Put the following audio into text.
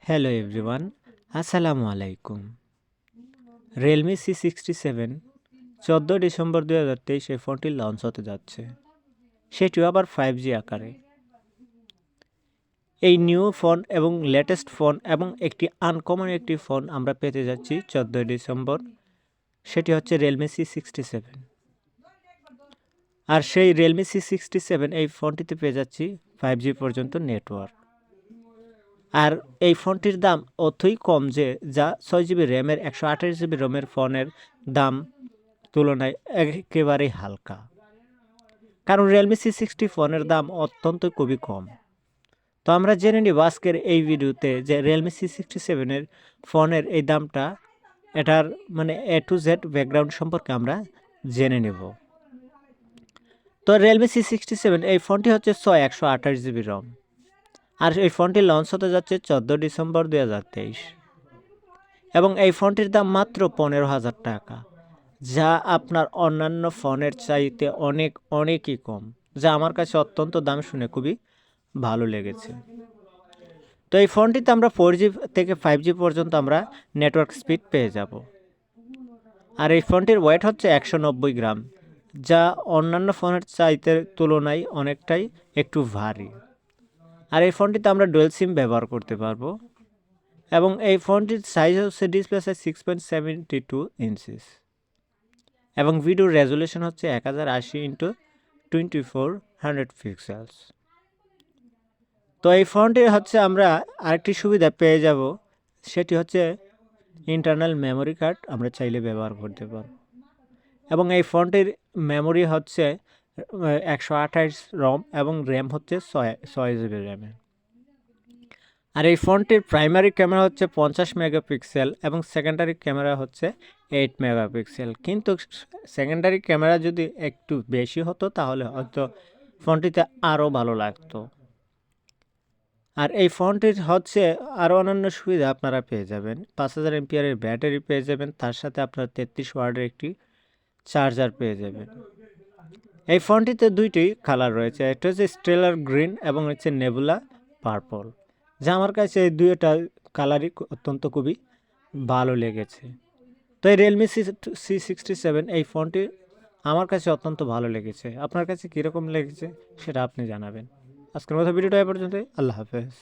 Hello everyone, আসসালামু আলাইকুম। Realme C67 14 December 2023 এই ফোনটি লঞ্চ হতে যাচ্ছে, সেটিও আবার 5G আকারে। এই নিউ ফোন এবং লেটেস্ট ফোন এবং একটি আনকমন একটি ফোন আমরা পেতে যাচ্ছি 14 ডিসেম্বর, সেটি হচ্ছে রিয়েলমি C67। আর সেই রিয়েলমি C67 এই ফোনটিতে পেয়ে যাচ্ছি 5G পর্যন্ত নেটওয়ার্ক। আর এই ফোনটির দাম অতই কম যে যা 6GB র্যামের 128GB রোমের ফোনের দাম তুলনায় একেবারেই হালকা। কারণ রিয়েলমি C60 ফোনের দাম অত্যন্ত খুবই কম। তো আমরা জেনে নিব আজকের এই ভিডিওতে যে রিয়েলমি C67 ফোনের এই দামটা, এটার মানে A to Z ব্যাকগ্রাউন্ড সম্পর্কে আমরা জেনে নেব। তো রিয়েলমি C67 এই ফোনটি হচ্ছে 128GB রম। আর এই ফোনটি লঞ্চ হতে যাচ্ছে 14 ডিসেম্বর 2023 এবং এই ফোনটির দাম মাত্র 15,000 টাকা, যা আপনার অন্যান্য ফোনের চাইতে অনেকই কম, যা আমার কাছে অত্যন্ত দাম শুনে খুবই ভালো লেগেছে। তো এই ফোনটিতে আমরা 4G থেকে 5G পর্যন্ত আমরা নেটওয়ার্ক স্পিড পেয়ে যাব। আর এই ফোনটির ওয়েট হচ্ছে 190 গ্রাম, যা অন্যান্য ফোনের চাইতে তুলনায় অনেকটাই একটু ভারী। আর এই ফোনটিতে আমরা ডুয়েল সিম ব্যবহার করতে পারবো এবং এই ফোনটির সাইজ হচ্ছে ডিসপ্লে সাইজ 6.72 ইঞ্চিস এবং ভিডিও রেজুলেশন হচ্ছে 1080x2400 পিক্সেলস। তো এই ফোনটি হচ্ছে আমরা আরেকটি সুবিধা পেয়ে যাব, সেটি হচ্ছে ইন্টারনাল মেমোরি কার্ড আমরা চাইলে ব্যবহার করতে পারব এবং এই ফোনটির মেমোরি হচ্ছে 128 রম এবং র্যাম হচ্ছে 6GB র্যামের। আর এই ফোনটির প্রাইমারি ক্যামেরা হচ্ছে 50 মেগাপিক্সেল এবং সেকেন্ডারি ক্যামেরা হচ্ছে 8 মেগাপিক্সেল। কিন্তু সেকেন্ডারি ক্যামেরা যদি একটু বেশি হতো তাহলে হয়তো ফোনটিতে আরও ভালো লাগতো। আর এই ফোনটির হচ্ছে আরও অন্যান্য সুবিধা আপনারা পেয়ে যাবেন। 5000 এমপিআরের ব্যাটারি পেয়ে যাবেন, তার সাথে আপনার 33 ওয়াটের একটি চার্জার পেয়ে যাবেন। এই ফোনটিতে দুইটি কালার রয়েছে, একটা হচ্ছে স্টেলার গ্রিন এবং হচ্ছে নেবুলা পার্পল, যা আমার কাছে এই দুইটা কালারই অত্যন্ত খুবই ভালো লেগেছে। তো এই রিয়েলমি C67 এই ফোনটি আমার কাছে অত্যন্ত ভালো লেগেছে। আপনার কাছে কীরকম লেগেছে সেটা আপনি জানাবেন। আজকের মতো ভিডিওটা এ পর্যন্তই। আল্লাহ হাফেজ।